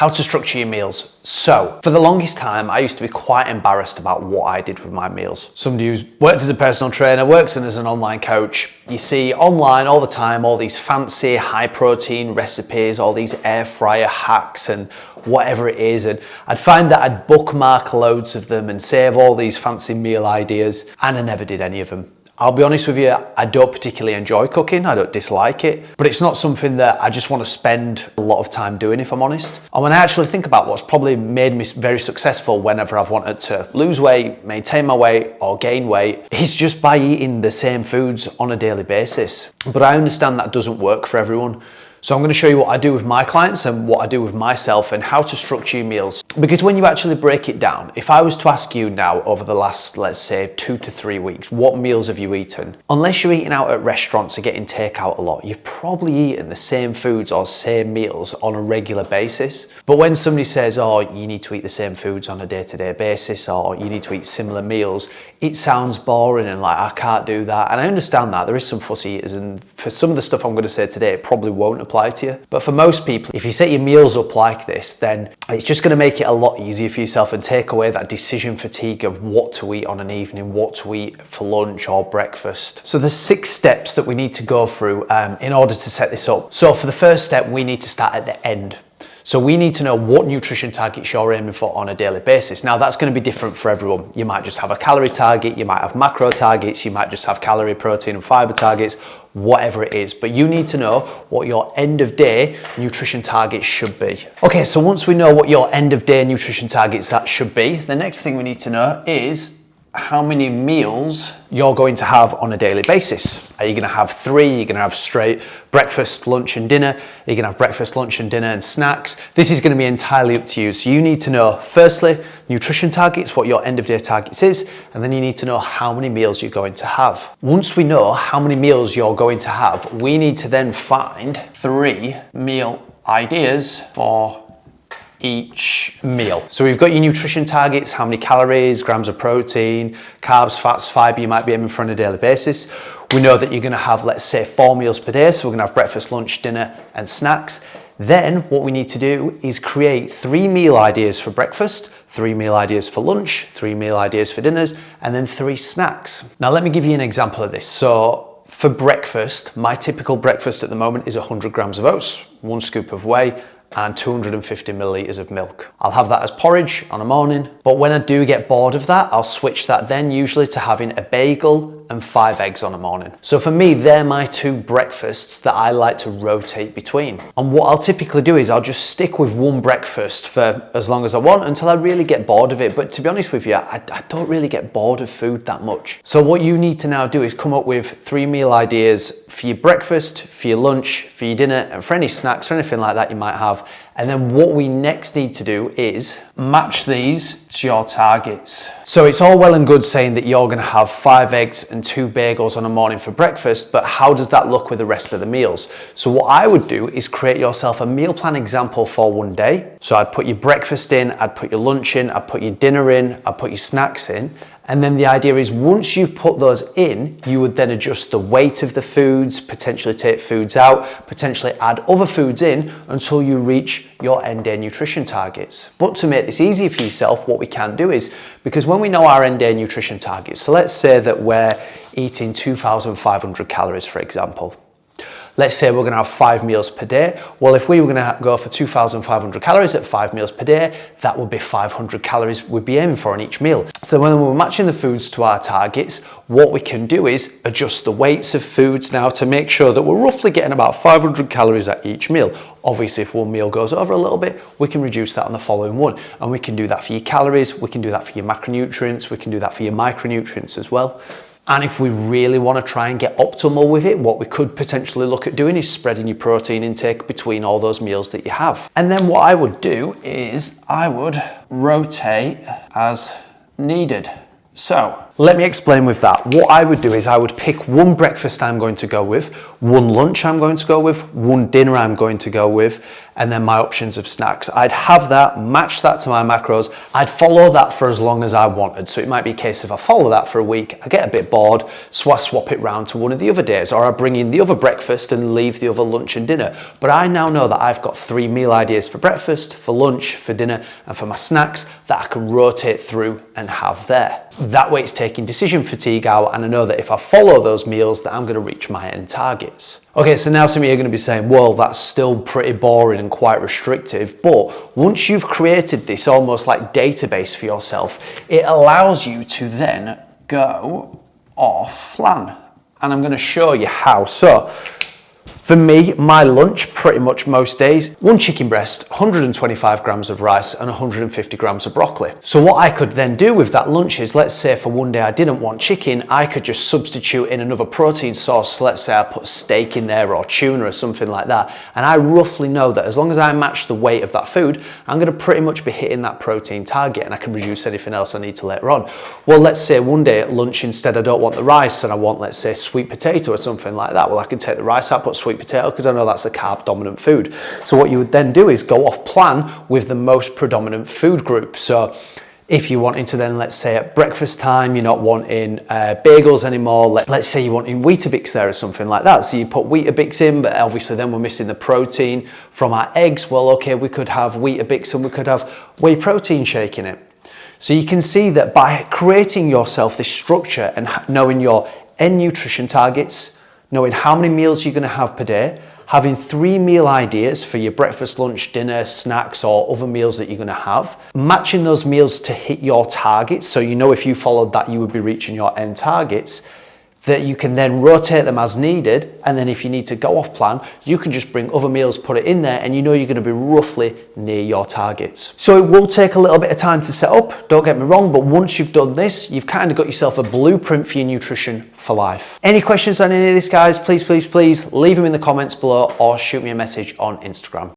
how to structure your meals. So for the longest time, I used to be quite embarrassed about what I did with my meals. Somebody who's worked as a personal trainer, works as an online coach, you see online all the time, all these fancy high protein recipes, all these air fryer hacks and whatever it is. And I'd find that I'd bookmark loads of them and save all these fancy meal ideas, and I never did any of them. I'll be honest with you, I don't particularly enjoy cooking, I don't dislike it, but it's not something that I just want to spend a lot of time doing, if I'm honest. And when I actually think about what's probably made me very successful whenever I've wanted to lose weight, maintain my weight, or gain weight, it's just by eating the same foods on a daily basis. But I understand that doesn't work for everyone. So I'm going to show you what I do with my clients and what I do with myself and how to structure your meals. Because when you actually break it down, if I was to ask you now over the last, let's say 2 to 3 weeks, what meals have you eaten? Unless you're eating out at restaurants or getting takeout a lot, you've probably eaten the same foods or same meals on a regular basis. But when somebody says, oh, you need to eat the same foods on a day-to-day basis, or you need to eat similar meals, it sounds boring and like, I can't do that. And I understand that there is some fussy eaters, and for some of the stuff I'm going to say today, it probably won't apply to you. But for most people, if you set your meals up like this, then it's just going to make it a lot easier for yourself and take away that decision fatigue of what to eat on an evening, what to eat for lunch or breakfast. So there's 6 steps that we need to go through in order to set this up. So for the first step, we need to start at the end. So we need to know what nutrition targets you're aiming for on a daily basis. Now that's going to be different for everyone. You might just have a calorie target, you might have macro targets, you might just have calorie, protein and fiber targets, whatever it is. But you need to know what your end of day nutrition targets should be. Okay, so once we know what your end of day nutrition targets that should be, the next thing we need to know is how many meals you're going to have on a daily basis. Are you going to have 3? You're going to have straight breakfast, lunch and dinner. You're going to have breakfast, lunch and dinner and snacks. This is going to be entirely up to you. So you need to know, firstly, nutrition targets, what your end of day targets is, and then you need to know how many meals you're going to have. Once we know how many meals you're going to have, we need to then find 3 meal ideas for each meal. So we've got your nutrition targets, how many calories, grams of protein, carbs, fats, fiber you might be aiming for on a daily basis. We know that you're going to have, let's say, 4 meals per day. So we're going to have breakfast, lunch, dinner and snacks. Then what we need to do is create 3 meal ideas for breakfast, 3 meal ideas for lunch, 3 meal ideas for dinners, and then 3 snacks. Now let me give you an example of this. So for breakfast, my typical breakfast at the moment is 100 grams of oats, 1 scoop of whey, and 250 milliliters of milk. I'll have that as porridge on a morning, but when I do get bored of that, I'll switch that then usually to having a bagel and 5 eggs on a morning. So for me, they're my 2 breakfasts that I like to rotate between. And what I'll typically do is I'll just stick with 1 breakfast for as long as I want until I really get bored of it. But to be honest with you, I don't really get bored of food that much. So what you need to now do is come up with 3 meal ideas for your breakfast, for your lunch, for your dinner, and for any snacks or anything like that you might have. And then what we next need to do is match these to your targets. So it's all well and good saying that you're going to have 5 eggs and 2 bagels on a morning for breakfast, but how does that look with the rest of the meals? So what I would do is create yourself a meal plan example for one day. So I'd put your breakfast in, I'd put your lunch in, I'd put your dinner in, I'd put your snacks in. And then the idea is once you've put those in, you would then adjust the weight of the foods, potentially take foods out, potentially add other foods in until you reach your end day nutrition targets. But to make this easier for yourself, what we can do is, because when we know our end day nutrition targets, so let's say that we're eating 2,500 calories, for example. Let's say we're going to have 5 meals per day. Well, if we were going to go for 2,500 calories at 5 meals per day, that would be 500 calories we'd be aiming for in each meal. So when we're matching the foods to our targets, what we can do is adjust the weights of foods now to make sure that we're roughly getting about 500 calories at each meal. Obviously, if one meal goes over a little bit, we can reduce that on the following one. And we can do that for your calories, we can do that for your macronutrients, we can do that for your micronutrients as well. And if we really want to try and get optimal with it, what we could potentially look at doing is spreading your protein intake between all those meals that you have. And then what I would do is I would rotate as needed. So let me explain with that. What I would do is I would pick 1 breakfast I'm going to go with, 1 lunch I'm going to go with, 1 dinner I'm going to go with, and then my options of snacks. I'd have that, match that to my macros. I'd follow that for as long as I wanted. So it might be a case if I follow that for a week, I get a bit bored, so I swap it round to one of the other days, or I bring in the other breakfast and leave the other lunch and dinner. But I now know that I've got 3 meal ideas for breakfast, for lunch, for dinner, and for my snacks that I can rotate through and have there. That way it's taking decision fatigue out, and I know that if I follow those meals that I'm going to reach my end targets. Okay, so now some of you are going to be saying, well, that's still pretty boring and quite restrictive, but once you've created this almost like database for yourself, it allows you to then go off plan. And I'm going to show you how. So for me, my lunch pretty much most days, 1 chicken breast, 125 grams of rice and 150 grams of broccoli. So what I could then do with that lunch is, let's say for one day I didn't want chicken, I could just substitute in another protein source. Let's say I put steak in there or tuna or something like that. And I roughly know that as long as I match the weight of that food, I'm going to pretty much be hitting that protein target, and I can reduce anything else I need to later on. Well, let's say one day at lunch instead I don't want the rice and I want, let's say, sweet potato or something like that. Well, I can take the rice out, put sweet potato, because I know that's a carb dominant food. So what you would then do is go off plan with the most predominant food group. So if you're wanting to then, let's say at breakfast time, you're not wanting bagels anymore. Let's say you're wanting Weetabix there or something like that. So you put Weetabix in, but obviously then we're missing the protein from our eggs. Well, okay, we could have Weetabix and we could have whey protein shake in it. So you can see that by creating yourself this structure and knowing your end nutrition targets, knowing how many meals you're going to have per day, having 3 meal ideas for your breakfast, lunch, dinner, snacks, or other meals that you're going to have, matching those meals to hit your targets. So you know if you followed that, you would be reaching your end targets, that you can then rotate them as needed. And then if you need to go off plan, you can just bring other meals, put it in there, and you know you're going to be roughly near your targets. So it will take a little bit of time to set up, don't get me wrong, but once you've done this, you've kind of got yourself a blueprint for your nutrition for life. Any questions on any of this, guys, please leave them in the comments below or shoot me a message on Instagram.